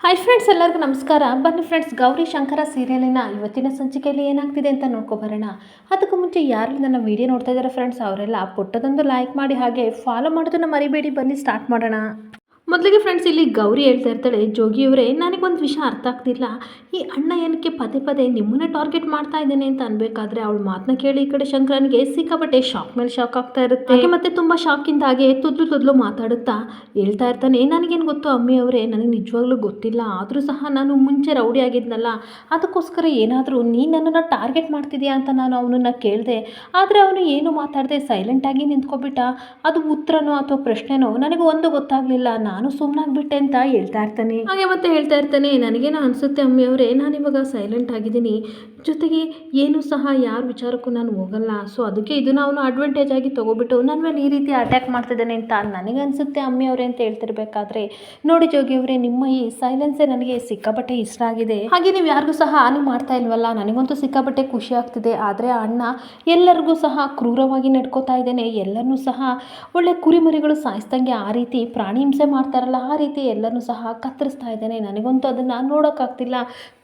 Hi friends, ಎಲ್ಲರಿಗೂ ನಮಸ್ಕಾರ. ಬನ್ನಿ ಫ್ರೆಂಡ್ಸ್, ಗೌರಿ ಶಂಕರ ಸೀರಿಯಲಿನ ಇವತ್ತಿನ ಸಂಚಿಕೆಯಲ್ಲಿ ಏನಾಗ್ತಿದೆ ಅಂತ ನೋಡ್ಕೊಬರೋಣ. ಅದಕ್ಕೂ ಮುಂಚೆ ಯಾರು ನನ್ನ ವಿಡಿಯೋ ನೋಡ್ತಾ ಇದ್ದಾರೆ ಫ್ರೆಂಡ್ಸ್, ಅವರೆಲ್ಲ ಪುಟ್ಟದೊಂದು ಲೈಕ್ ಮಾಡಿ ಹಾಗೆ ಫಾಲೋ ಮಾಡೋದನ್ನು ಮರಿಬೇಡಿ. ಬನ್ನಿ ಸ್ಟಾರ್ಟ್ ಮಾಡೋಣ. ಮೊದಲಿಗೆ ಫ್ರೆಂಡ್ಸ್, ಇಲ್ಲಿ ಗೌರಿ ಹೇಳ್ತಾ ಇರ್ತಾಳೆ, ಜೋಗಿಯವರೇ ನನಗೊಂದು ವಿಷಯ ಅರ್ಥ ಆಗ್ತಿಲ್ಲ. ಈ ಅಣ್ಣ ಏನಕ್ಕೆ ಪದೇ ಪದೇ ನಿಮ್ಮನ್ನೇ ಟಾರ್ಗೆಟ್ ಮಾಡ್ತಾ ಇದ್ದೇನೆ ಅಂತ ಅನ್ಬೇಕಾದ್ರೆ ಅವಳ ಮಾತನ್ನ ಕೇಳಿ ಈ ಕಡೆ ಶಂಕರನಿಗೆ ಸಿಕ್ಕಾಪಟ್ಟೆ ಶಾಕ್ ಮೇಲೆ ಶಾಕ್ ಆಗ್ತಾ ಇರುತ್ತೆ. ಮತ್ತೆ ತುಂಬಾ ಶಾಕಿಂದ ಹಾಗೆ ತುದ್ಲು ಮಾತಾಡುತ್ತಾ ಹೇಳ್ತಾ ಇರ್ತಾನೆ, ನನಗೇನು ಗೊತ್ತು ಅಮ್ಮಿ ಅವರೇ, ನನಗೆ ನಿಜವಾಗ್ಲೂ ಗೊತ್ತಿಲ್ಲ. ಆದರೂ ಸಹ ನಾನು ಮುಂಚೆ ರೌಡಿ ಆಗಿದ್ನಲ್ಲ, ಅದಕ್ಕೋಸ್ಕರ ಏನಾದರೂ ನೀನು ನನ್ನನ್ನು ಟಾರ್ಗೆಟ್ ಮಾಡ್ತಿದ್ಯಾ ಅಂತ ನಾನು ಅವನನ್ನು ಕೇಳಿದೆ. ಆದರೆ ಅವನು ಏನು ಮಾತಾಡದೆ ಸೈಲೆಂಟಾಗಿ ನಿಂತ್ಕೊಬಿಟ್ಟ. ಅದು ಉತ್ತರನೋ ಅಥವಾ ಪ್ರಶ್ನೆನೋ ನನಗೆ ಒಂದು ಗೊತ್ತಾಗಲಿಲ್ಲ. ನಾನು ಸುಮ್ಮನಾಗ್ಬಿಟ್ಟೆ ಅಂತ ಹೇಳ್ತಾ ಇರ್ತಾನೆ. ಹಾಗೆ ಮತ್ತೆ ಹೇಳ್ತಾ ಇರ್ತಾನೆ, ನನಗೇನೋ ಅನಿಸುತ್ತೆ ಅಮ್ಮಿ ಅವರೇ, ನಾನಿವಾಗ ಸೈಲೆಂಟ್ ಆಗಿದ್ದೀನಿ. ಜೊತೆಗೆ ಏನು ಸಹ ಯಾರ ವಿಚಾರಕ್ಕೂ ನಾನು ಹೋಗಲ್ಲ. ಸೊ ಅದಕ್ಕೆ ಇದನ್ನು ಅವನು ಅಡ್ವಾಂಟೇಜ್ ಆಗಿ ತೊಗೊಬಿಟ್ಟು ನನ್ನ ಮೇಲೆ ಈ ರೀತಿ ಅಟ್ಯಾಕ್ ಮಾಡ್ತಿದ್ದಾನೆ ಅಂತ ನನಗನ್ಸುತ್ತೆ ಅಮ್ಮಿ ಅವರೇ ಅಂತ ಹೇಳ್ತಿರ್ಬೇಕಾದ್ರೆ, ನೋಡಿ ಜೋಗಿ ಅವರೇ, ನಿಮ್ಮ ಈ ಸೈಲೆನ್ಸೇ ನನಗೆ ಸಿಕ್ಕಾಪಟ್ಟೆ ಇಷ್ಟ ಆಗಿದೆ. ಹಾಗೆ ನೀವು ಯಾರಿಗೂ ಸಹ ಹಾನಿ ಮಾಡ್ತಾ ಇಲ್ವಲ್ಲ, ನನಗಂತೂ ಸಿಕ್ಕಾಪಟ್ಟೆ ಖುಷಿ ಆಗ್ತಿದೆ. ಆದರೆ ಅಣ್ಣ ಎಲ್ಲರಿಗೂ ಸಹ ಕ್ರೂರವಾಗಿ ನಡ್ಕೋತಾ ಇದ್ದೇನೆ. ಎಲ್ಲರನ್ನೂ ಸಹ ಒಳ್ಳೆ ಕುರಿಮರಿಗಳು ಸಾಯಿಸ್ದಂಗೆ ಆ ರೀತಿ ಪ್ರಾಣಿ ಹಿಂಸೆ ಮಾಡ್ತಾರಲ್ಲ, ಆ ರೀತಿ ಎಲ್ಲರನ್ನೂ ಸಹ ಕತ್ತರಿಸ್ತಾ ಇದ್ದೇನೆ. ನನಗಂತೂ ಅದನ್ನು ನೋಡೋಕ್ಕಾಗ್ತಿಲ್ಲ.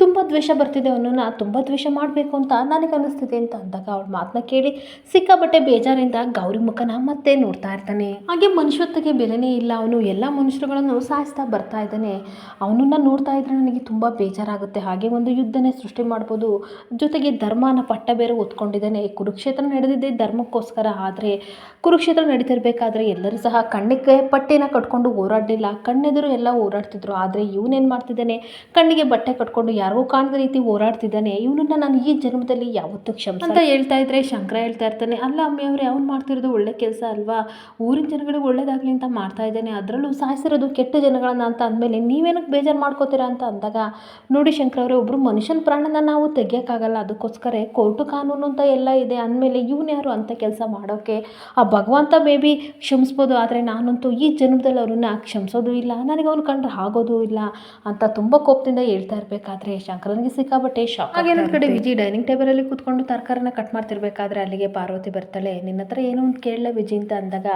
ತುಂಬ ದ್ವೇಷ ಬರ್ತಿದೆ, ಅವನನ್ನು ತುಂಬ ದ್ವೇಷ ಮಾಡಬೇಕು ಅಂತ ನನಗನ್ನಿಸ್ತಿದೆ ಅಂತ ಅಂದಾಗ ಅವಳ ಮಾತನ್ನ ಕೇಳಿ ಸಿಕ್ಕಾಪಟ್ಟೆ ಬೇಜಾರಿಂದ ಗೌರಿ ಮುಖನ ಮತ್ತೆ ನೋಡ್ತಾ ಇರ್ತಾನೆ. ಹಾಗೆ ಮನುಷ್ಯತ್ವಕ್ಕೆ ಬೆಲೆನೇ ಇಲ್ಲ. ಅವನು ಎಲ್ಲ ಮನುಷ್ಯರುಗಳನ್ನು ಸಾಯಿಸ್ತಾ ಬರ್ತಾ ಇದ್ದಾನೆ. ಅವನನ್ನು ನೋಡ್ತಾ ಇದ್ರೆ ನನಗೆ ತುಂಬ ಬೇಜಾರಾಗುತ್ತೆ. ಹಾಗೆ ಒಂದು ಯುದ್ಧನೇ ಸೃಷ್ಟಿ ಮಾಡ್ಬೋದು. ಜೊತೆಗೆ ಧರ್ಮನ ಪಟ್ಟ ಬೇರೆ ಹೊತ್ಕೊಂಡಿದ್ದಾನೆ. ಕುರುಕ್ಷೇತ್ರ ನಡೆದಿದ್ದೆ ಧರ್ಮಕ್ಕೋಸ್ಕರ. ಆದರೆ ಕುರುಕ್ಷೇತ್ರ ನಡೀತಿರ್ಬೇಕಾದ್ರೆ ಎಲ್ಲರೂ ಸಹ ಕಣ್ಣಿಗೆ ಪಟ್ಟಿನ ಕಟ್ಕೊಂಡು ಹೋರಾಡಲಿಲ್ಲ, ಕಣ್ಣೆದುರು ಎಲ್ಲ ಹೋರಾಡ್ತಿದ್ರು. ಆದರೆ ಇವನೇನು ಮಾಡ್ತಿದ್ದಾನೆ, ಕಣ್ಣಿಗೆ ಬಟ್ಟೆ ಕಟ್ಕೊಂಡು ಯಾರಿಗೂ ಕಾಣದ ರೀತಿ ಹೋರಾಡ್ತಿದ್ದಾನೆ. ಇವನನ್ನ ನಾನು ಈ ಜನ್ಮದಲ್ಲಿ ಯಾವತ್ತೂ ಕ್ಷಮಿಸ ಅಂತ ಹೇಳ್ತಾ ಇದ್ರೆ ಶಂಕರ ಹೇಳ್ತಾ ಇರ್ತಾನೆ, ಅಲ್ಲ ಅಮ್ಮಿ ಅವರೇ, ಅವ್ನು ಮಾಡ್ತಿರೋದು ಒಳ್ಳೆ ಕೆಲಸ ಅಲ್ವಾ? ಊರಿನ ಜನಗಳಿಗೆ ಒಳ್ಳೇದಾಗಲಿ ಅಂತ ಮಾಡ್ತಾ ಇದ್ದಾನೆ. ಅದರಲ್ಲೂ ಸಾಯಿಸಿರೋದು ಕೆಟ್ಟ ಜನಗಳನ್ನ ಅಂತ ಅಂದಮೇಲೆ ನೀವೇನಕ್ಕೆ ಬೇಜಾರು ಮಾಡ್ಕೋತೀರಾ ಅಂತ ಅಂದಾಗ, ನೋಡಿ ಶಂಕರ ಅವರೇ, ಒಬ್ಬರು ಮನುಷ್ಯನ ಪ್ರಾಣನ ನಾವು ತೆಗಿಯೋಕ್ಕಾಗಲ್ಲ. ಅದಕ್ಕೋಸ್ಕರ ಕೋರ್ಟು ಕಾನೂನು ಅಂತ ಎಲ್ಲ ಇದೆ. ಅಂದಮೇಲೆ ಇವನು ಯಾರು ಅಂತ ಕೆಲಸ ಮಾಡೋಕ್ಕೆ? ಆ ಭಗವಂತ ಮೇ ಬಿ ಕ್ಷಮಿಸ್ಬೋದು, ಆದರೆ ನಾನಂತೂ ಈ ಜನ್ಮದಲ್ಲಿ ಅವ್ರನ್ನ ಕ್ಷಮಿಸೋದು ಇಲ್ಲ. ನನಗೆ ಅವ್ನು ಕಂಡ್ರೆ ಆಗೋದು ಇಲ್ಲ ಅಂತ ತುಂಬ ಕೋಪದಿಂದ ಹೇಳ್ತಾ ಇರಬೇಕಾದ್ರೆ ಶಂಕರನಿಗೆ ಸಿಕ್ಕಾಪಟ್ಟೆ ಶಾಕ್. ಹಾಗೆ ನನ್ನ ಕಡೆ ವಿಜಯ್ ಡೈನಿಂಗ್ ಟೇಬಲಲ್ಲಿ ಕೂತ್ಕೊಂಡು ತರಕಾರಿನ ಕಟ್ ಮಾಡ್ತಿರ್ಬೇಕಾದ್ರೆ ಅಲ್ಲಿಗೆ ಪಾರ್ವತಿ ಬರ್ತಾಳೆ. ನಿನ್ನ ಹತ್ರ ಏನೋ ಒಂದು ಕೇಳಲೇ ವಿಜಯ್ ಅಂತ ಅಂದಾಗ,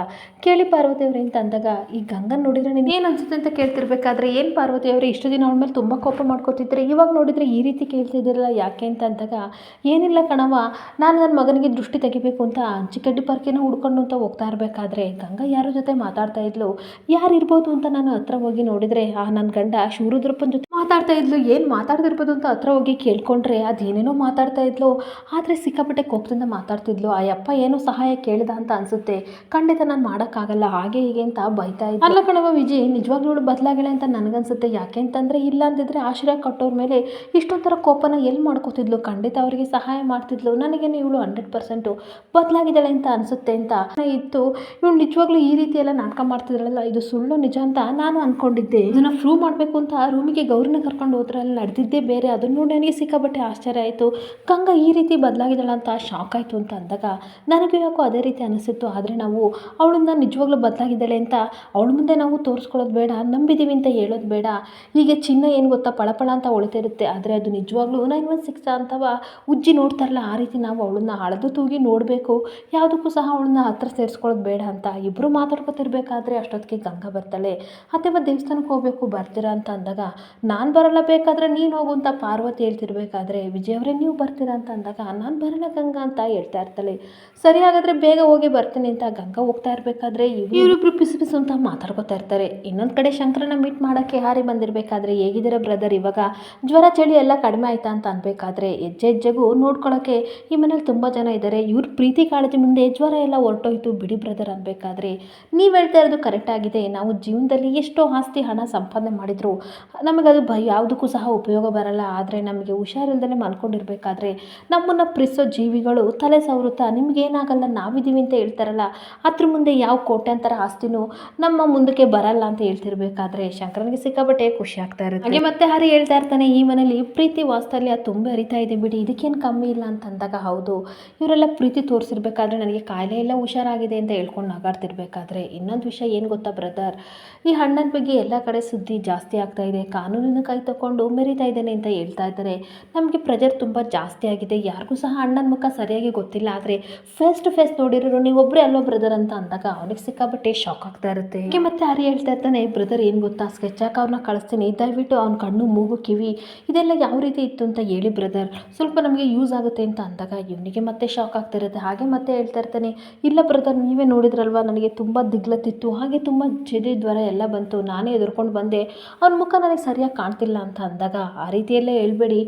ಕೇಳಿ ಪಾರ್ವತಿ ಅವರೇ ಅಂತ ಅಂದಾಗ, ಈ ಗಂಗನ್ ನೋಡಿದ್ರೆ ನೀನು ಏನು ಅನ್ಸುತ್ತೆ ಅಂತ ಕೇಳ್ತಿರ್ಬೇಕಾದ್ರೆ, ಏನು ಪಾರ್ವತಿ ಅವರೇ ಇಷ್ಟು ದಿನ ಅವಳ ಮೇಲೆ ತುಂಬ ಕೋಪ ಮಾಡ್ಕೋತಿದ್ರೆ, ಇವಾಗ ನೋಡಿದರೆ ಈ ರೀತಿ ಕೇಳ್ತಿದ್ದೀರಲ್ಲ ಯಾಕೆ ಅಂತ ಅಂದಾಗ, ಏನಿಲ್ಲ ಕಣವ, ನಾನು ನನ್ನ ಮಗನಿಗೆ ದೃಷ್ಟಿ ತೆಗಿಬೇಕು ಅಂತ ಚಿಕ್ಕಡ್ಡಿ ಪಾರ್ಕಿನ ಹುಡ್ಕೊಂಡು ಅಂತ ಹೋಗ್ತಾ ಇರಬೇಕಾದ್ರೆ ಗಂಗಾ ಯಾರ ಜೊತೆ ಮಾತಾಡ್ತಾ ಇದ್ಲು. ಯಾರಿರ್ಬೋದು ಅಂತ ನಾನು ಹತ್ರ ಹೋಗಿ ನೋಡಿದರೆ ನನ್ನ ಗಂಡ ಶಿವರುದ್ರಪ್ಪನ ಜೊತೆ ಮಾತಾಡ್ತಾ ಇದ್ಲು. ಏನು ಮಾತಾಡ್ತಿರ್ಬೋದು ಅಂತ ಹತ್ರ ಹೋಗಿ ಕೇಳ್ಕೊಂಡ್ರೆ ಅದೇನೇನೋ ಮಾತಾಡ್ತಾ ಇದ್ಲು. ಆದರೆ ಸಿಕ್ಕಾಪಟ್ಟೆ ಕೋಪದಿಂದ ಮಾತಾಡ್ತಿದ್ಲು. ಆ ಯಪ್ಪ ಏನೋ ಸಹಾಯ ಕೇಳಿದ ಅಂತ ಅನಿಸುತ್ತೆ. ಖಂಡಿತ ನಾನು ಮಾಡೋಕ್ಕಾಗಲ್ಲ ಹಾಗೆ ಹೀಗೆ ಅಂತ ಬೈತಾ ಇದ್ದೆ. ಅಲ್ಲ ಕಣವ ವಿಜಯ್, ನಿಜವಾಗ್ಲೂ ಬದಲಾಗಳೆ ಅಂತ ನನಗನ್ಸುತ್ತೆ. ಯಾಕೆ ಅಂತಂದರೆ ಇಲ್ಲ ಅಂದಿದ್ರೆ ಆಶ್ರಯ ಕಟ್ಟೋರ ಮೇಲೆ ಇಷ್ಟೊಂಥರ ಕೋಪನ ಎಲ್ಲಿ ಮಾಡ್ಕೋತಿದ್ಲು? ಖಂಡಿತ ಅವರಿಗೆ ಸಹಾಯ ಮಾಡ್ತಿದ್ಲು. ನನಗೇನು ಇವಳು 100% ಬದಲಾಗಿದ್ದಾಳೆ ಅಂತ ಅನಿಸುತ್ತೆ ಅಂತ ಇತ್ತು. ಇವಳು ನಿಜವಾಗ್ಲೂ ಈ ರೀತಿ ಎಲ್ಲ ನಾಟಕ ಮಾಡ್ತಿದ್ರಲ್ಲ, ಇದು ಸುಳ್ಳು ನಿಜ ಅಂತ ನಾನು ಅಂದ್ಕೊಂಡಿದ್ದೆ. ಇದನ್ನು ಪ್ರೂವ್ ಮಾಡಬೇಕು ಅಂತ ರೂಮಿಗೆ ಗೌರಿನ ಕರ್ಕೊಂಡು ಹೋದ್ರಲ್ಲಿ ನಡೆದಿದ್ದೇ ಬೇರೆ. ಅದನ್ನು ನೋಡಿ ನನಗೆ ಸಿಕ್ಕಾಪಟ್ಟೆ ಆಶ್ಚರ್ಯ ಆಯಿತು. ಗಂಗಾ ಈ ರೀತಿ ಬದಲಾಗಿದ್ದಾಳೆ ಅಂತ ಶಾಕ್ ಆಯಿತು ಅಂತ ಅಂದಾಗ ನನಗೂ ಯಾಕೋ ಅದೇ ರೀತಿ ಅನಿಸಿತ್ತು. ಆದರೆ ನಾವು ಅವಳನ್ನ ನಿಜವಾಗ್ಲೂ ಬದಲಾಗಿದ್ದಾಳೆ ಅಂತ ಅವಳ ಮುಂದೆ ನಾವು ತೋರಿಸ್ಕೊಳ್ಳೋದು ಬೇಡ, ನಂಬಿದ್ದೀವಿ ಅಂತ ಹೇಳೋದು ಬೇಡ. ಹೀಗೆ ಚಿನ್ನ ಏನು ಗೊತ್ತಾ, ಪಳಪಳ ಅಂತ ಹೊಳಿತಿರುತ್ತೆ. ಆದರೆ ಅದು ನಿಜವಾಗ್ಲೂ 916 ಅಥವಾ ಉಜ್ಜಿ ನೋಡ್ತಾರಲ್ಲ, ಆ ರೀತಿ ನಾವು ಅವಳನ್ನ ಅಳೆದು ತೂಗಿ ನೋಡಬೇಕು. ಯಾವುದಕ್ಕೂ ಸಹ ಅವಳನ್ನ ಹತ್ರ ಸೇರಿಸ್ಕೊಳ್ಳೋದು ಬೇಡ ಅಂತ ಇಬ್ಬರು ಮಾತಾಡ್ಕೊತಿರ್ಬೇಕಾದ್ರೆ ಅಷ್ಟೊತ್ತಿಗೆ ಗಂಗಾ ಬರ್ತಾಳೆ. ಅಥವಾ ದೇವಸ್ಥಾನಕ್ಕೆ ಹೋಗಬೇಕು, ಬರ್ತೀರಾ ಅಂತ ಅಂದಾಗ, ನಾನು ಬರಲ್ಲ, ಬೇಕಾದರೆ ನೀನು ಹೋಗು ಅಂತ ಪಾರ್ವತಿ ಹೇಳ್ತಿರ್ಬೇಕಾದ್ರೆ ವಿಜಯ್ ಅವರೇ ನೀವು ಬರ್ತೀರಾ ಅಂತ ಅಂದಾಗ, ನಾನು ಬರಲ್ಲ ಗಂಗಾ ಅಂತ ಹೇಳ್ತಾ ಇರ್ತಾಳೆ. ಸರಿ ಹಾಗಾದರೆ ಬೇಗ ಹೋಗಿ ಬರ್ತೀನಿ ಅಂತ ಗಂಗಾ ಹೋಗ್ತಾ ಇರಬೇಕಾದ್ರೆ ಇವರಿಬ್ರು ಪಿಸು ಪಿಸು ಅಂತ ಮಾತಾಡ್ಕೊತಾ ಇರ್ತಾರೆ. ಇನ್ನೊಂದು ಕಡೆ ಶಂಕರನ ಮೀಟ್ ಮಾಡೋಕ್ಕೆ ಹಾರಿ ಬಂದಿರಬೇಕಾದ್ರೆ, ಹೇಗಿದ್ದೀರಾ ಬ್ರದರ್, ಇವಾಗ ಜ್ವರ ಚಳಿ ಎಲ್ಲ ಕಡಿಮೆ ಆಯ್ತಾ ಅಂತ ಅನ್ಬೇಕಾದ್ರೆ ಹೆಜ್ಜೆ ಹೆಜ್ಜೆಗೂ ನೋಡ್ಕೊಳ್ಳೋಕ್ಕೆ ಈ ಮನೇಲಿ ತುಂಬ ಜನ ಇದ್ದಾರೆ. ಇವ್ರ ಪ್ರೀತಿ ಕಾಳಜಿ ಮುಂದೆ ಜ್ವರ ಎಲ್ಲ ಹೊರಟೋಯ್ತು ಬಿಡಿ ಬ್ರದರ್ ಅನ್ಬೇಕಾದ್ರೆ, ನೀವು ಹೇಳ್ತಾ ಇರೋದು ಕರೆಕ್ಟ್ ಆಗಿದೆ. ನಾವು ಜೀವನದಲ್ಲಿ ಎಷ್ಟೋ ಆಸ್ತಿ ಹಣ ಸಂಪಾದನೆ ಮಾಡಿದ್ರು ನಮಗದು ಯಾವುದಕ್ಕೂ ಸಹ ಉಪಯೋಗ ಬರಲ್ಲ. ಆದರೆ ನಮಗೆ ಹುಷಾರಿಲ್ದೇ ಮಲ್ಕೊಂಡಿರ್ಬೇಕಾದ್ರೆ ನಮ್ಮನ್ನು ಪ್ರೀತಿಸೋ ಜೀವಿಗಳು ತಲೆ ಸವರುತ್ತಾ ನಿಮ್ಗೇನಾಗಲ್ಲ ನಾವಿದ್ದೀವಿ ಅಂತ ಹೇಳ್ತಾರಲ್ಲ, ಅದ್ರ ಮುಂದೆ ಯಾವ ಕೋಟ್ಯಾಂತರ ಆಸ್ತಿನೂ ನಮ್ಮ ಮುಂದಕ್ಕೆ ಬರಲ್ಲ ಅಂತ ಹೇಳ್ತಿರ್ಬೇಕಾದ್ರೆ ಶಂಕರನಿಗೆ ಸಿಕ್ಕಾಪಟ್ಟೆ ಖುಷಿ ಆಗ್ತಾ ಇರುತ್ತೆ. ಹಾಗೆ ಮತ್ತೆ ಹರಿ ಹೇಳ್ತಾ ಇರ್ತಾನೆ, ಈ ಮನೇಲಿ ಪ್ರೀತಿ ವಾತ್ಸಲ್ಯ ತುಂಬ ಹರಿತಾ ಇದೆ ಬಿಡಿ, ಇದಕ್ಕೇನು ಕಮ್ಮಿ ಇಲ್ಲ ಅಂತ ಅಂದಾಗ, ಹೌದು ಇವರೆಲ್ಲ ಪ್ರೀತಿ ತೋರಿಸಿರ್ಬೇಕಾದ್ರೆ ನನಗೆ ಕಾಯಿಲೆ ಎಲ್ಲ ಹುಷಾರಾಗಿದೆ ಅಂತ ಹೇಳ್ಕೊಂಡು ನಗಾಡ್ತಿರ್ಬೇಕಾದ್ರೆ ಇನ್ನೊಂದು ವಿಷಯ ಏನು ಗೊತ್ತಾ ಬ್ರದರ್, ಈ ಅಣ್ಣನ ಬಗ್ಗೆ ಎಲ್ಲ ಕಡೆ ಸುದ್ದಿ ಜಾಸ್ತಿ ಆಗ್ತಾ ಇದೆ. ಕಾನೂನಿನ ಕೈ ತಗೊಂಡು ಮೆರಿತಾ ಇದ್ದೇನೆ ಅಂತ ಹೇಳ್ತಾ ಇದ್ದಾರೆ. ನಮಗೆ ಪ್ರೆಷರ್ ತುಂಬ ಜಾಸ್ತಿ ಆಗಿದೆ, ಯಾರಿಗೂ ಸಹ ಅಣ್ಣನ ಮುಖ ಸರಿಯಾಗಿ ಗೊತ್ತಿಲ್ಲ, ಆದರೆ ಫೇಸ್ ಟು ಫೇಸ್ ನೋಡಿರೋರು ನೀವೊಬ್ಬರೇ ಅಲ್ಲೋ ಬ್ರದರ್ ಅಂತ ಅಂದಾಗ ಅವನಿಗೆ ಸಿಕ್ಕಾಪಟ್ಟೆ ಶಾಕ್ ಆಗ್ತಾ ಇರುತ್ತೆ. ಹೀಗೆ ಮತ್ತೆ ಹರಿ ಹೇಳ್ತಾ ಇರ್ತಾನೆ, ಬ್ರದರ್ ಏನು ಗೊತ್ತಾ, ಸ್ಕೆಚ್ ಹಾಕಿ ಅವ್ರನ್ನ ಕಳಿಸ್ತೀನಿ, ದಯವಿಟ್ಟು ಅವ್ನ ಕಣ್ಣು ಮೂಗು ಕಿವಿ ಇದೆಲ್ಲ ಯಾವ ರೀತಿ ಇತ್ತು ಅಂತ ಹೇಳಿ ಬ್ರದರ್, ಸ್ವಲ್ಪ ನಮಗೆ ಯೂಸ್ ಆಗುತ್ತೆ ಅಂತ ಅಂದಾಗ ಇವನಿಗೆ ಮತ್ತೆ ಶಾಕ್ ಆಗ್ತಿರುತ್ತೆ. ಹಾಗೆ ಮತ್ತೆ ಹೇಳ್ತಾ ಇರ್ತಾನೆ, ಇಲ್ಲ ಬ್ರದರ್ ನೀವೇ ನೋಡಿದ್ರಲ್ವ, ನನಗೆ ತುಂಬ ದಿಗ್ಲತ್ತಿತ್ತು, ಹಾಗೆ ತುಂಬ ಜಡಿ ಜ್ವರ ಎಲ್ಲ ಬಂತು, ನಾನೇ ಎದುರ್ಕೊಂಡು ಬಂದೆ, ಅವ್ನ ಮುಖ ನನಗೆ ಸರಿಯಾಗಿ ಕಾಣ್ತಿಲ್ಲ ಅಂತ ಅಂದಾಗ ಆ ರೀತಿಯಲ್ಲೇ ಹೇಳ್ಬೇಡಿ,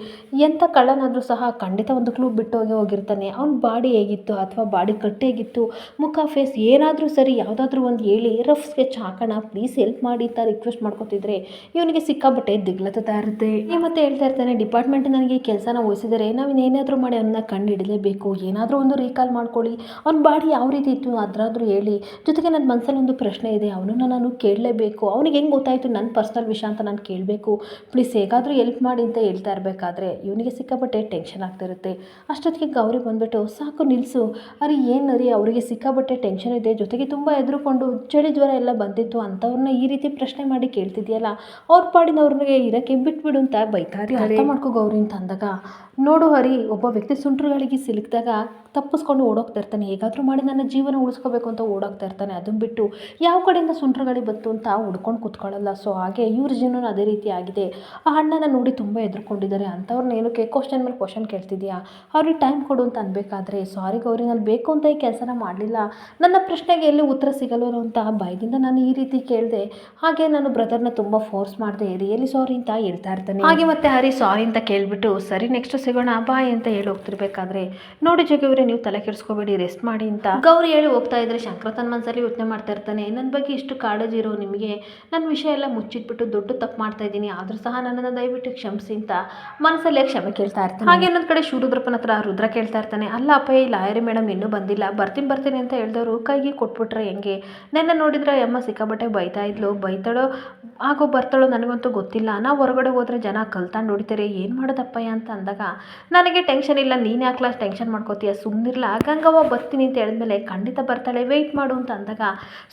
ಎಂಥ ಕಳ್ಳನಾದರೂ ಸಹ ಖಂಡಿತ ಒಂದು ಕ್ಲೂ ಬಿಟ್ಟು ಹೋಗಿರ್ತಾನೆ. ಅವ್ನ ಬಾಡಿ ಹೇಗಿತ್ತು ಅಥವಾ ಬಾಡಿ ಕಟ್ ಹೇಗಿತ್ತು, ಮುಖ ಫೇಸ್ ಏನಾದರೂ ಸರಿ ಯಾವುದಾದ್ರೂ ಒಂದು ಹೇಳಿ ರಫ್ ಸ್ಕೆಚ್ ಹಾಕೋಣ ಪ್ಲೀಸ್ ಹೆಲ್ಪ್ ಮಾಡಿ ಅಂತ ರಿಕ್ವೆಸ್ಟ್ ಮಾಡ್ಕೊತಿದ್ರೆ ಇವನಿಗೆ ಸಿಕ್ಕಾಬಟ್ಟೆ ದಿಗ್ಲತ್ತಾ ಇರುತ್ತೆ. ಮತ್ತೆ ಹೇಳ್ತಾ ಇರ್ತಾನೆ, ಡಿಪಾರ್ಟ್ಮೆಂಟ್ ನನಗೆ ಕೆಲಸನ ವಹಿಸಿದರೆ ನಾವು ಏನಾದರೂ ಮಾಡಿ ಅವನ್ನ ಕಂಡು ಹಿಡಿಲೇಬೇಕು, ಏನಾದರೂ ಒಂದು ರೀಕಾಲ್ ಮಾಡ್ಕೊಳ್ಳಿ, ಅವ್ನ ಬಾಡಿ ಯಾವ ರೀತಿ ಇತ್ತು ಅದ್ರಾದ್ರೂ ಹೇಳಿ, ಜೊತೆಗೆ ನನ್ನ ಮನಸ್ಸಲ್ಲಿ ಒಂದು ಪ್ರಶ್ನೆ ಇದೆ, ಅವನನ್ನು ನಾನು ಕೇಳಲೇಬೇಕು, ಅವ್ನಿಗೆ ಹೆಂಗೆ ಗೊತ್ತಾಯಿತು ನನ್ನ ಪರ್ಸ್ನಲ್ ವಿಷಯ ಅಂತ ನಾನು ಕೇಳಬೇಕು, ಪ್ಲೀಸ್ ಹೇಗಾದರೂ ಹೆಲ್ಪ್ ಮಾಡಿ ಅಂತ ಹೇಳ್ತಾ ಇರಬೇಕಾದ್ರೆ ಇವನಿಗೆ ಸಿಕ್ಕಾಪಟ್ಟೆ ಟೆನ್ಷನ್ ಆಗ್ತಿರುತ್ತೆ. ಅಷ್ಟೊತ್ತಿಗೆ ಗೌರಿ ಬಂದುಬಿಟ್ಟು, ಸಾಕು ನಿಲ್ಲಿಸು, ಅರೆ ಏನು ರೀ ಅವರಿಗೆ ಸಿಕ್ಕಾಪಟ್ಟೆ ಟೆನ್ಷನ್ ಇದೆ, ಜೊತೆಗೆ ತುಂಬ ಹೆದರ್ಕೊಂಡು ಚಳಿ ಜ್ವರ ಎಲ್ಲ ಬಂದಿತ್ತು, ಅಂಥವ್ರನ್ನ ಈ ರೀತಿ ಪ್ರಶ್ನೆ ಮಾಡಿ ಕೇಳ್ತಿದ್ಯಲ್ಲ, ಅವ್ರ ಪಾಡಿನವ್ರಿಗೆ ಇರೋಕ್ಕೆ ಬಿಟ್ಬಿಡು ಅಂತ ಬೈತಾರೆ. ಅರ್ಥ ಮಾಡ್ಕೋ ಗೌರಿ ಅಂತ ಅಂದಾಗ, ನೋಡು ಹರಿ, ಒಬ್ಬ ವ್ಯಕ್ತಿ ಸುಂಟ್ರುಗಳಿಗೆ ಸಿಲುಕಿದಾಗ ತಪ್ಪಿಸ್ಕೊಂಡು ಓಡೋಗ್ತಾ ಇರ್ತಾನೆ, ಹೇಗಾದರೂ ಮಾಡಿ ನನ್ನ ಜೀವನ ಉಳಿಸ್ಕೋಬೇಕು ಅಂತ ಓಡೋಗ್ತಾ ಇರ್ತಾನೆ, ಅದನ್ನು ಬಿಟ್ಟು ಯಾವ ಕಡೆಯಿಂದ ಸುಂಟ್ರುಗಳಿಗೆ ಬಂತು ಅಂತ ಹುಡ್ಕೊಂಡು ಕೂತ್ಕೊಳ್ಳಲ್ಲ. ಸೊ ಹಾಗೆ ಇವ್ರ ಜೀವನ ಅದೇ ರೀತಿ ಆಗಿದೆ. ಆ ಅಣ್ಣನ ನೋಡಿ ತುಂಬ ಹೆದರ್ಕೊಂಡಿದ್ದಾರೆ, ಅಂಥವ್ರನ್ನ ಏನಕ್ಕೆ ಕ್ವಶನ್ ಮೇಲೆ ಕ್ವಶನ್ ಕೇಳ್ತಿದ್ಯಾ, ಅವ್ರಿಗೆ ಟೈಮ್ ಕೊಡು ಅಂತ ಅನ್ಬೇಕಾದ್ರೆ, ಸಾರಿ ಗೌರಿ ನಾನು ಬೇಕು ಅಂತ ಈ ಕೆಲಸನ ಮಾಡಲಿಲ್ಲ, ನನ್ನ ಪ್ರಶ್ನೆಗೆ ಎಲ್ಲಿ ಉತ್ತರ ಸಿಗಲ್ವೋ ಅಂತ ಭಯದಿಂದ ನಾನು ಈ ರೀತಿ ಕೇಳಿದೆ, ಹಾಗೆ ನಾನು ಬ್ರದರ್ನ ತುಂಬ ಫೋರ್ಸ್ ಮಾಡಿದೆ, ರಿಯಲಿ ಸಾರಿ ಅಂತ ಹೇಳ್ತಾ ಇರ್ತಾನೆ. ಹಾಗೆ ಮತ್ತೆ ಹರಿ ಸಾರಿ ಅಂತ ಕೇಳಿಬಿಟ್ಟು ಸರಿ ನೆಕ್ಸ್ಟ್ ಸಿಗೋಣ ಬಾಯ್ ಅಂತ ಹೇಳಿ ಹೋಗ್ತಿರ್ಬೇಕಾದ್ರೆ, ನೋಡಿ ಜಗ್ಗಿವ್ರೆ ನೀವು ತಲೆ ಕೆಡಿಸ್ಕೋಬೇಡಿ ರೆಸ್ಟ್ ಮಾಡಿ ಅಂತ ಗೌರಿ ಹೇಳಿ ಹೋಗ್ತಾ ಇದ್ರೆ, ಶಂಕರ ತನ್ನ ಮನಸ್ಸಲ್ಲಿ ಯೋಚನೆ ಮಾಡ್ತಾ ಇರ್ತಾನೆ, ನನ್ನ ಬಗ್ಗೆ ಇಷ್ಟು ಕಾಳಜಿ ಇರೋ ನಿಮಗೆ ನನ್ನ ವಿಷಯ ಎಲ್ಲ ಮುಚ್ಚಿಟ್ಬಿಟ್ಟು ದೊಡ್ಡ ತಪ್ಪು ಮಾಡ್ತಾ ಇದ್ದೀನಿ, ಆದರೂ ಸಹ ನನ್ನನ್ನು ದಯವಿಟ್ಟು ಕ್ಷಮಿಸಿ ಅಂತ ಮನಸ್ಸಲ್ಲೇ ಕ್ಷಮೆ ಕೇಳ್ತಾ ಇರ್ತಾನೆ. ಹಾಗೆ ಇನ್ನೊಂದು ಕಡೆ ಶಿವರುದ್ರಪ್ಪನ ಹತ್ರ ರುದ್ರ ಕೇಳ್ತಾ ಇರ್ತಾನೆ, ಅಲ್ಲ ಅಪ್ಪ ಈ ಲಾಯರಿ ಮೇಡಮ್ ಇನ್ನೂ ಬಂದಿಲ್ಲ, ಬರ್ತೀನಿ ಅಂತ ಹೇಳಿದವರು ಕೈಗೆ ಕೊಟ್ಬಿಟ್ರೆ ಹೆಂಗೆ, ನೆನ್ನೆ ನೋಡಿದ್ರೆ ಅಮ್ಮ ಸಿಕ್ಕಾಬಟ್ಟೆ ಬೈತಾ ಇದ್ಲು, ಬೈತಾಳೋ ಆಗೋ ಬರ್ತಾಳೋ ನನಗಂತೂ ಗೊತ್ತಿಲ್ಲ, ನಾವು ಹೊರಗಡೆ ಹೋದರೆ ಜನ ಕಲ್ತಾಂಡು ಹೊಡಿತಾರೆ, ಏನು ಮಾಡೋದಪ್ಪಯ್ಯ ಅಂತ ಅಂದಾಗ, ನನಗೆ ಟೆನ್ಷನ್ ಇಲ್ಲ, ನೀನು ಯಾಕೆ ಟೆನ್ಷನ್ ಮಾಡ್ಕೋತೀಯ, ಸುಮ್ಮನಿರಲ್ಲ, ಗಂಗವ್ವ ಬರ್ತೀನಿ ಅಂತ ಹೇಳಿದ್ಮೇಲೆ ಖಂಡಿತ ಬರ್ತಾಳೆ, ವೆಯ್ಟ್ ಮಾಡು ಅಂತ ಅಂದಾಗ,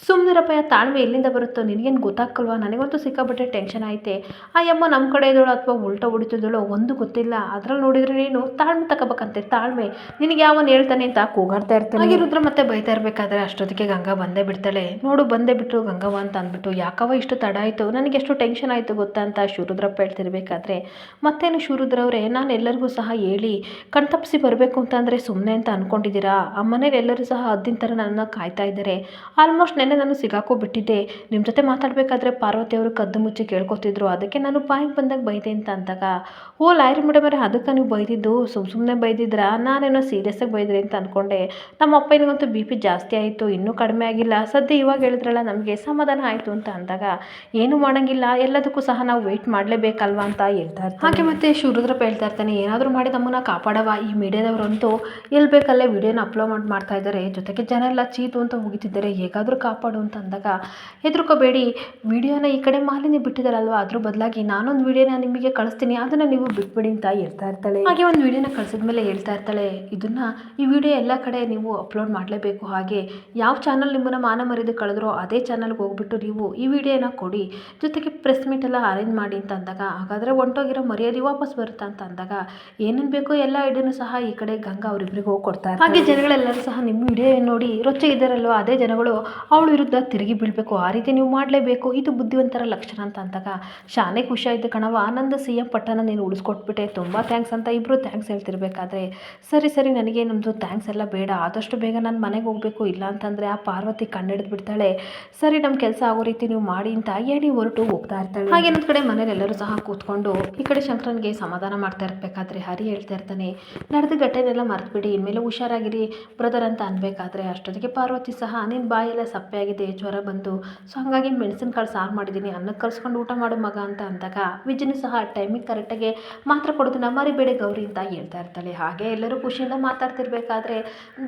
ಸುಮ್ಮನಿರಪ್ಪಯ್ಯ ತಾಳ್ಮೆ ಎಲ್ಲಿಂದ ಬರುತ್ತೋ ನಿನಗೇನು ಗೊತ್ತಾಗಲ್ವಾ, ನನಗಂತೂ ಸಿಕ್ಕಾಪಟ್ಟೆ ಟೆನ್ಷನ್ ಐತೆ, ಆ ಅಮ್ಮ ನಮ್ಮ ಕಡೆ ಇದ್ದೋಳು ಅಥವಾ ಉಲ್ಟಾ ಹೊಡಿತಿದ್ದೋಳು ಒಂದು ಗೊತ್ತಿಲ್ಲ, ಅದ್ರಲ್ಲಿ ನೋಡಿದ್ರೆ ನೀನು ತಾಳ್ಮೆ ತಗೋಬೇಕಂತೆ, ತಾಳ್ಮೆ ನಿನಗೆ ಯಾವನು ಹೇಳ್ತಾನೆ ಅಂತ ಕೂಗಾಡ್ತಾ ಇರ್ತಾನೆ. ಹಾಗೆ ರುದ್ರ ಮತ್ತೆ ಬೈತಾ ಇರಬೇಕಾದ್ರೆ ಅಷ್ಟೊತ್ತಿಗೆ ಗಂಗಾ ಬಂದೇ ಬಿಡ್ತಾಳೆ, ನೋಡು ಬಂದೇ ಬಿಟ್ಟರು ಗಂಗವ್ವ ಅಂತ ಅಂದ್ಬಿಟ್ಟು, ಯಾಕವ ಇಷ್ಟು ತಡ ಆಯಿತು, ನನಗೆ ಎಷ್ಟು ಟೆನ್ಷನ್ ಆಯಿತು ಗೊತ್ತಾ ಅಂತ ಶಿವರುದ್ರಪ್ಪ ಹೇಳ್ತಿರ್ಬೇಕಾದ್ರೆ, ಮತ್ತೇನು ಶಿವರುದ್ರವ್ರೆ, ನಾನು ಎಲ್ಲರಿಗೂ ಸಹ ಹೇಳಿ ಕಣ್ತಪ್ಪಿಸಿ ಬರಬೇಕು ಅಂತಂದರೆ ಸುಮ್ಮನೆ ಅಂತ ಅಂದ್ಕೊಂಡಿದ್ದೀರಾ, ಆ ಮನೇಲಿ ಎಲ್ಲರೂ ಸಹ ಹದ್ದಿನ ಥರ ನನ್ನನ್ನು ಕಾಯ್ತಾ ಇದ್ದಾರೆ, ಆಲ್ಮೋಸ್ಟ್ ನೆನ್ನೆ ನಾನು ಸಿಗಾಕೋಬಿಟ್ಟಿದ್ದೆ, ನಿಮ್ಮ ಜೊತೆ ಮಾತಾಡಬೇಕಾದ್ರೆ ಪಾರ್ವತಿ ಅವರು ಕದ್ದು ಮುಚ್ಚಿ ಕೇಳ್ಕೊತಿದ್ರು, ಅದಕ್ಕೆ ನಾನು ಬಾಯಿಗೆ ಬಂದಾಗ ಬೈದೆ ಅಂತ ಅಂದಾಗ, ಓ ಲಾಯರಿ ಮೇಡಮರೇ ಅದಕ್ಕೆ ನೀವು ಬೈದಿದ್ದು, ಸುಮ್ಮನೆ ಬೈದಿದ್ರಾ, ನಾನೇನೋ ಸೀರಿಯಸ್ಸಾಗಿ ಬೈದ್ರಿ ಅಂತ ಅಂದ್ಕೊಂಡೆ, ನಮ್ಮ ಅಪ್ಪನಿಗಂತೂ ಬಿ ಪಿ ಜಾಸ್ತಿ ಆಯಿತು, ಇನ್ನೂ ಕಡಿಮೆ ಆಗಿಲ್ಲ, ಸದ್ಯ ಇವಾಗ ಹೇಳಿದ್ರಲ್ಲ ನಮಗೆ ಸಮಾಧಾನ ಆಯಿತು ಅಂತ ಅಂದಾಗ, ಏನು ಮಾಡೋಂಗಿಲ್ಲ, ಎಲ್ಲದಕ್ಕೂ ಸಹ ನಾವು ವೆಯ್ಟ್ ಮಾಡಲೇಬೇಕಲ್ವಾ ಅಂತ ಹೇಳ್ತಾ ಇರ್ತಾರೆ. ಹಾಗೆ ಮತ್ತೆ ಶಿವರುದ್ರಪ್ಪ ಹೇಳ್ತಾ ಇರ್ತಾನೆ, ಏನಾದರೂ ಮಾಡಿ ನಮ್ಮನ್ನು ಕಾಪಾಡವ, ಈ ಮೀಡಿಯಾದವರಂತೂ ಎಲ್ಲಿ ಬೇಕಲ್ಲೇ ವಿಡಿಯೋನ ಅಪ್ಲೋಡ್ ಮಾಡ್ತಾ ಇದ್ದಾರೆ, ಜೊತೆಗೆ ಜನ ಎಲ್ಲ ಚೀತು ಅಂತ ಹೋಗಿತಿದ್ದಾರೆ, ಹೇಗಾದರೂ ಕಾಪಾಡು ಅಂತ ಅಂದಾಗ, ಹೆದರ್ಕೋಬೇಡಿ, ವಿಡಿಯೋನ ಈ ಕಡೆ ಮಾಲಿನ್ಯ ಬಿಟ್ಟಿದ್ದಾರಲ್ವ, ಅದ್ರ ಬದಲಾಗಿ ನಾನೊಂದು ವಿಡಿಯೋನ ನಿಮಗೆ ಕಳಿಸ್ತೀನಿ, ಅದನ್ನು ನೀವು ಬಿಟ್ಬಿಡಿ ಅಂತ ಹೇಳ್ತಾ ಇರ್ತಾಳೆ. ಹಾಗೆ ಒಂದು ವಿಡಿಯೋನ ಕಳಿಸಿದ್ಮೇಲೆ ಹೇಳ್ತಾ ಇರ್ತಾಳೆ, ಈ ವಿಡಿಯೋ ಎಲ್ಲ ಕಡೆ ನೀವು ಅಪ್ಲೋಡ್ ಮಾಡಲೇಬೇಕು, ಹಾಗೆ ಯಾವ ಚಾನಲ್ ನಿಮ್ಮನ್ನು ಮಾನ ಮರ್ಯಾದೆ ಕಳೆದ್ರೋ ಅದೇ ಚಾನಲ್ಗೆ ಹೋಗ್ಬಿಟ್ಟು ನೀವು ಈ ವಿಡಿಯೋನ ಕೊಡಿ, ಜೊತೆಗೆ ಪ್ರೆಸ್ ಮೀಟ್ ಎಲ್ಲ ಅರೇಂಜ್ ಮಾಡಿ ಅಂತ ಅಂದಾಗ, ಹಾಗಾದರೆ ಹೊಂಟೋಗಿರೋ ಮರ್ಯಾದೆ ವಾಪಸ್ ಬರುತ್ತಾ ಅಂತ ಅಂದಾಗ, ಏನೇನು ಬೇಕೋ ಎಲ್ಲ ಐಡಿಯಾನು ಸಹ ಈ ಕಡೆ ಗಂಗಾ ಅವರಿಬ್ಬರಿಗೂ ಹೋಗಿ ಕೊಡ್ತಾರೆ. ಹಾಗೆ ಜನಗಳೆಲ್ಲರೂ ಸಹ ನಿಮ್ಮ ವಿಡಿಯೋ ನೋಡಿ ರೊಚ್ಚ ಇದ್ದಾರಲ್ವ, ಅದೇ ಜನಗಳು ಅವಳ ವಿರುದ್ಧ ತಿರುಗಿ ಬೀಳಬೇಕು, ಆ ರೀತಿ ನೀವು ಮಾಡಲೇಬೇಕು, ಇದು ಬುದ್ಧಿವಂತರ ಲಕ್ಷಣ ಅಂತ ಅಂದಾಗ, ಶಾನೆ ಖುಷಿ ಆಯಿತು ಕಣವ, ಆನಂದ CM ಪಟ್ಟನ ನೀನು ಉಳಿಸ್ಕೊಟ್ಬಿಟ್ಟೆ, ತುಂಬ ಥ್ಯಾಂಕ್ಸ್ ಅಂತ ಇಬ್ಬರು ಥ್ಯಾಂಕ್ಸ್ ಹೇಳ್ತಿರ್ಬೇಕಾದ್ರೆ, ಸರಿ ನನಗೆ ನಮ್ಮದು ಥ್ಯಾಂಕ್ಸ್ ಎಲ್ಲ ಬೇಡ, ಆದಷ್ಟು ಬೇಗ ನಾನು ಮನೆಗೆ ಹೋಗಬೇಕು, ಇಲ್ಲ ಅಂತಂದರೆ ಆ ಪಾರ್ವತಿ ಕಂಡಿಡಿದು ಬಿಡ್ತಾಳೆ, ಸರಿ ನಮ್ಮ ಕೆಲಸ ಆಗೋ ರೀತಿ ನೀವು ಮಾಡಿ ಅಂತ ಹೇಳಿ ಹೊರಟು ಹೋಗ್ತಾ ಇರ್ತಾಳೆ. ಹಾಗೆ ಇನ್ನೊಂದು ಕಡೆ ಮನೇಲಿ ಎಲ್ಲರೂ ಸಹ ಕೂತ್ಕೊಂಡು ಈ ಕಡೆ ಶಂಕರನ್ಗೆ ಸಮಾಧಾನ ಮಾಡ್ತಾ ಇರಬೇಕಾದ್ರೆ ಹರಿ ಹೇಳ್ತಾ ಇರ್ತಾನೆ, ನಡೆದ ಘಟನೆಲ್ಲ ಮರೆತುಬಿಡಿ, ಇನ್ಮೇಲೆ ಹುಷಾರಾಗಿರಿ ಬ್ರದರ್ ಅಂತ ಅನ್ಬೇಕಾದ್ರೆ, ಅಷ್ಟೊತ್ತಿಗೆ ಪಾರ್ವತಿ ಸಹ ನಿನ್ನ ಬಾಯೆಲ್ಲ ಸಪ್ಪೆ ಆಗಿದೆ, ಜ್ವರ ಬಂತು, ಸೊ ಹಾಗಾಗಿ ಮೆಣಸಿನಕಾಳು ಸಾರು ಮಾಡಿದ್ದೀನಿ, ಅನ್ನಕ್ಕೆ ಕಲಿಸ್ಕೊಂಡು ಊಟ ಮಾಡು ಮಗ ಅಂತ ಅಂದಾಗ, ವಿಜಯನು ಸಹ ಟೈಮಿಗೆ ಕರೆಕ್ಟಾಗಿ ಮಾತ್ರ ಕೊಡೋದನ್ನ ಮರಿಬೇಡಿ ಗೌರಿ ಅಂತ ಹೇಳ್ತಾ ಇರ್ತಾಳೆ. ಹಾಗೆ ಎಲ್ಲರೂ ಖುಷಿಯಿಂದ ಮಾತಾಡ್ತಿರ್ಬೇಕಾದ್ರೆ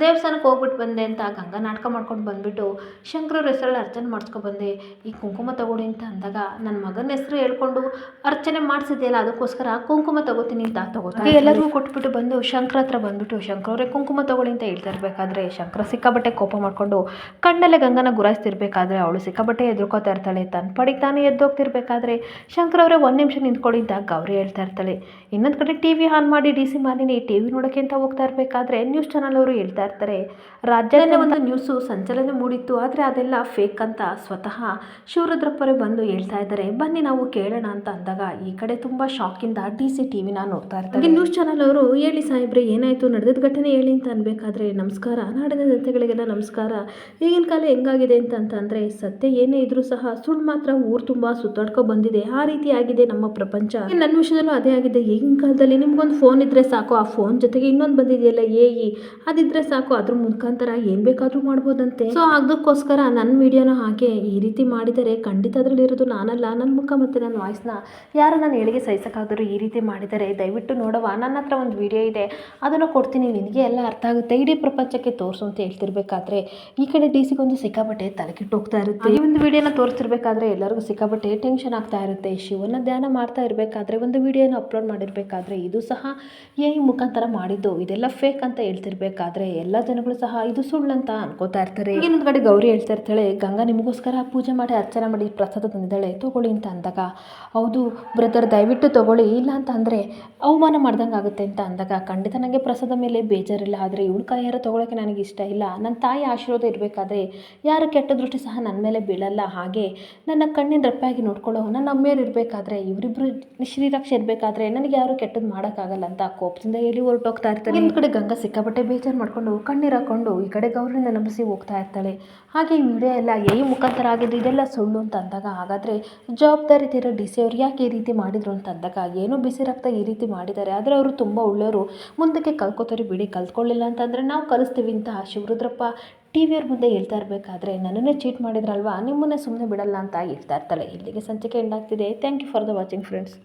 ದೇವಸ್ಥಾನಕ್ಕೆ ಹೋಗ್ಬಿಟ್ಟು ಬಂದೆ ಅಂತ ಗಂಗಾ ನಾಟಕ ಮಾಡ್ಕೊಂಡು ಬಂದುಬಿಟ್ಟು, ಶಂಕರವ್ರ ಹೆಸರಲ್ಲಿ ಅರ್ಚನೆ ಮಾಡಿಸ್ಕೊ ಬಂದೆ, ಈ ಕುಂಕುಮ ತಗೊಳ್ಳಿ ಅಂತ ಅಂದಾಗ, ನನ್ನ ಮಗನ ಹೆಸರು ಹೇಳ್ಕೊಂಡು ಅರ್ಚನೆ ಮಾಡಿಸಿದೆಯಲ್ಲ ಅದಕ್ಕೋಸ್ಕರ ಕುಂಕುಮ ತಗೋತೀನಿ ಅಂತ ತಗೋತಾರೆ. ಎಲ್ಲರಿಗೂ ಕೊಟ್ಬಿಟ್ಟು ಬಂದು ಶಂಕರ ಹತ್ರ ಬಂದುಬಿಟ್ಟು, ಶಂಕರವ್ರೆ ಕುಂಕುಮ ತಗೊಳ್ಳಿ ಅಂತ ಹೇಳ್ತಾ ಇರಬೇಕಾದ್ರೆ, ಶಂಕರ ಸಿಕ್ಕಾಬಟ್ಟೆ ಕೋಪ ಮಾಡಿಕೊಂಡು ಕಣ್ಣಲ್ಲೇ ಗಂಗನ ಗುರಾಯಿಸ್ತಿರ್ಬೇಕಾದ್ರೆ ಅವಳು ಸಿಕ್ಕಾಬಟ್ಟೆ ಎದುರ್ಕೋತಾ ಇರ್ತಾಳೆ. ತನ್ನ ಪಡಿಗೆ ತಾನೇ ಎದ್ದೋಗ್ತಿರ್ಬೇಕಾದ್ರೆ ಶಂಕರ ಶಂಕರ್ ಅವರೇ ಒಂದು ನಿಮಿಷ ನಿಂತ್ಕೊಳ್ಳಿ ಅಂತ ಗೌರಿ ಹೇಳ್ತಾ ಇರ್ತಾಳೆ. ಇನ್ನೊಂದು ಕಡೆ ಟಿ ವಿ ಆನ್ ಮಾಡಿ D C Malini TV ನೋಡೋಕ್ಕೆ ಅಂತ ಹೋಗ್ತಾ ಇರಬೇಕಾದ್ರೆ ನ್ಯೂಸ್ ಚಾನಲ್ ಅವರು ಹೇಳ್ತಾ ಇರ್ತಾರೆ, ರಾಜ್ಯದಲ್ಲೇ ಒಂದು ನ್ಯೂಸು ಸಂಚಲನ ಮೂಡಿತ್ತು, ಆದರೆ ಅದೆಲ್ಲ ಫೇಕ್ ಅಂತ ಸ್ವತಃ ಶಿವರುದ್ರಪ್ಪರೇ ಬಂದು ಹೇಳ್ತಾ ಇದ್ದಾರೆ, ಬನ್ನಿ ನಾವು ಕೇಳೋಣ ಅಂತ ಅಂದಾಗ ಈ ಕಡೆ ತುಂಬ ಶಾಕಿಂದ ಡಿ ಸಿ ಟಿ ವಿನ ನೋಡ್ತಾ ಇರ್ತಾರೆ. ನ್ಯೂಸ್ ಚಾನಲ್ ಅವರು ಹೇಳಿ ಸಾಹೇಬ್ರೆ ಏನಾಯಿತು, ನಡೆದ ಘಟನೆ ಹೇಳಿ ಅಂತ ಅನ್ಬೇಕಾದ್ರೆ, ನಮಸ್ಕಾರ ನಾಡಿನ ಜನತೆಗಳಿಗೆಲ್ಲ ನಮಸ್ಕಾರ. ಈಗಿನ ಕಾಲ ಹೆಂಗಾಗಿದೆ ಅಂತಂದರೆ ಸತ್ಯ ಏನೇ ಇದ್ರೂ ಸಹ ಸುಳ್ಳು ಮಾತ್ರ ಊರು ತುಂಬ ಸುತ್ತಾಡ್ಕೊ ಬಂದಿದೆ, ಆ ರೀತಿ ಆಗಿದೆ ನಮ್ಮ ಪ್ರಪಂಚ. ನನ್ನ ವಿಷಯದಲ್ಲೂ ಅದೇ ಆಗಿದೆ. ಈಗಿನ ಕಾಲದಲ್ಲಿ ನಿಮ್ಗೊಂದು ಫೋನ್ ಇದ್ದರೆ ಸಾಕು, ಆ ಫೋನ್ ಜೊತೆಗೆ ಇನ್ನೊಂದು ಬಂದಿದೆಯಲ್ಲ ಅದಿದ್ರೆ ಸಾಕು, ಅದ್ರ ಮುಖಾಂತರ ಏನು ಬೇಕಾದರೂ ಮಾಡ್ಬೋದಂತೆ. ಸೊ ಅದಕ್ಕೋಸ್ಕರ ನನ್ನ ವಿಡಿಯೋನ ಹಾಗೆ ಈ ರೀತಿ ಮಾಡಿದರೆ ಖಂಡಿತ ಅದರಲ್ಲಿ ಇರೋದು ನಾನಲ್ಲ, ನನ್ನ ಮುಖ ಮತ್ತು ನನ್ನ ವಾಯ್ಸ್ನ ಯಾರು ನಾನು ಹೇಳಿಗೆ ಸಹಿಸೋಕ್ಕಾದರೂ ಈ ರೀತಿ ಮಾಡಿದರೆ ದಯವಿಟ್ಟು ನೋಡವ, ನನ್ನ ಹತ್ರ ಒಂದು ವಿಡಿಯೋ ಇದೆ, ಅದನ್ನು ಕೊಡ್ತೀನಿ, ನಿನಗೆ ಎಲ್ಲ ಅರ್ಥ ಆಗುತ್ತೆ, ಇಡೀ ಪ್ರಪಂಚಕ್ಕೆ ತೋರಿಸು ಅಂತ ಹೇಳ್ತಿರ್ಬೇಕಾದ್ರೆ ಈ ಕಡೆ ಡಿ ಸಿಗೊಂದು ಸಿಕ್ಕಾಪಟ್ಟೆ ತಲೆಕೆಟ್ಟು ಹೋಗ್ತಾ ಇರುತ್ತೆ. ಈ ಒಂದು ವಿಡಿಯೋನ ತೋರಿಸ್ತಿರ್ಬೇಕಾದ್ರೆ ಎಲ್ಲರಿಗೂ ಸಿಕ್ಕಾಪಟ್ಟೆ ಟೆನ್ಷನ್ ಆಗ್ತಾ ಇರುತ್ತೆ. ಶಿವನ ಧ್ಯಾನ ಮಾಡ್ತಾ ಇರಬೇಕಾದ್ರೆ ಒಂದು ವಿಡಿಯೋನ ಅಪ್ಲೋಡ್ ಮಾಡಿರಬೇಕಾದ್ರೆ ಇದು ಸಹ ಈ ಮುಖಾಂತರ ಮಾಡಿದ್ದು, ಇದೆಲ್ಲ ಫೇಕ್ ಅಂತ ಹೇಳ್ತಿರ್ಬೇಕಾದ್ರೆ ಎಲ್ಲ ಜನಗಳು ಸಹ ಇದು ಸುಳ್ಳು ಅಂತ ಅನ್ಕೋತಾ ಇರ್ತಾರೆ. ಇನ್ನೊಂದು ಕಡೆ ಗೌರಿ ಹೇಳ್ತಾ ಇರ್ತಾಳೆ, ಗಂಗಾ ನಿಮಗೋಸ್ಕರ ಪೂಜೆ ಮಾಡಿ ಅರ್ಚನೆ ಮಾಡಿ ಪ್ರಸಾದ ತಂದಿದ್ದಾಳೆ, ತಗೊಳ್ಳಿ ಅಂತ ಅಂದಾಗ, ಹೌದು ಬ್ರದರ್ ದಯವಿಟ್ಟು ತಗೊಳ್ಳಿ, ಇಲ್ಲ ಅಂತ ಅಂದರೆ ಅವಮಾನ ಮಾಡ್ದಂಗೆ ಆಗುತ್ತೆ ಅಂತ ಅಂದಾಗ, ಖಂಡಿತ ನನಗೆ ಪ್ರಸಾದ ಮೇಲೆ ಬೇಜಾರಿಲ್ಲ, ಆದರೆ ಇವಳ ಕೈಯಾರ ತೊಗೊಳಕ್ಕೆ ನನಗೆ ಇಷ್ಟ ಇಲ್ಲ, ನನ್ನ ತಾಯಿ ಆಶೀರ್ವಾದ ಇರಬೇಕಾದ್ರೆ ಯಾರು ಕೆಟ್ಟ ದೃಷ್ಟಿ ಸಹ ನನ್ನ ಮೇಲೆ ಬೀಳಲ್ಲ, ಹಾಗೆ ನನ್ನ ಕಣ್ಣಿನ ರೆಪ್ಪಾಗಿ ನೋಡ್ಕೊಳ್ಳೋ ನನ್ನ ಅಮ್ಮೆಯರು ಇರಬೇಕಾದ್ರೆ, ಇವರಿಬ್ಬರು ಶ್ರೀರಕ್ಷೆ ಇರಬೇಕಾದ್ರೆ ನನಗೆ ಯಾರು ಕೆಟ್ಟದ್ದು ಮಾಡೋಕ್ಕಾಗಲ್ಲ ಅಂತ ಕೋಪದಿಂದ ಹೇಳಿ ಹೊರಟೋಗ್ತಾ ಇರ್ತಾರೆ. ಒಂದು ಕಡೆ ಗಂಗಾ ಸಿಕ್ಕಾಪಟ್ಟೆ ಬೇಜಾರು ಮಾಡ್ಕೊಂಡು ಕಣ್ಣೀರು ಹಾಕೊಂಡು ಈ ಕಡೆ ಗೌರಿನ ನಂಬಿಸಿ ಹೋಗ್ತಾ ಇರ್ತಾಳೆ. ಹಾಗೆ ಈ ವಿಡಿಯೋ ಎಲ್ಲ ಮುಖಾಂತರ ಆಗಿದ್ದು ಇದೆಲ್ಲ ಸುಳ್ಳು ಅಂತ ಅಂದಾಗ, ಹಾಗಾದರೆ ಜವಾಬ್ದಾರಿ ತೀರೋ ಡಿ ಸಿ ಅವ್ರು ಯಾಕೆ ಈ ರೀತಿ ಮಾಡಿದ್ರು ಅಂತ ಅಂದಾಗ, ಏನೋ ಬಿಸಿ ರಕ್ತ ಈ ರೀತಿ ಮಾಡಿದ್ದಾರೆ, ಆದರೆ ಅವರು ತುಂಬ ಒಳ್ಳೆಯವರು, ಮುಂದಕ್ಕೆ ಕಲ್ಕೋತಾರೆ ಬಿಡಿ, ಕಲ್ತ್ಕೊಳ್ಳಿಲ್ಲ ಅಂತಂದರೆ ನಾವು ಕಲಿಸ್ತೀವಿ ಅಂತ ಶಿವರುದ್ರಪ್ಪ ಟಿ ವಿಯವ್ರ ಮುಂದೆ ಹೇಳ್ತಾ ಇರಬೇಕಾದ್ರೆ, ನನ್ನನ್ನೇ ಚೀಟ್ ಮಾಡಿದ್ರಲ್ವಾ, ನಿಮ್ಮನ್ನೇ ಸುಮ್ಮನೆ ಬಿಡಲ್ಲ ಅಂತ ಹೇಳ್ತಾ ಇರ್ತಾಳೆ. ಇಲ್ಲಿಗೆ ಸಂಚಿಕೆ ಎಂಡ್ ಆಗ್ತಿದೆ. Thank you for the watching friends.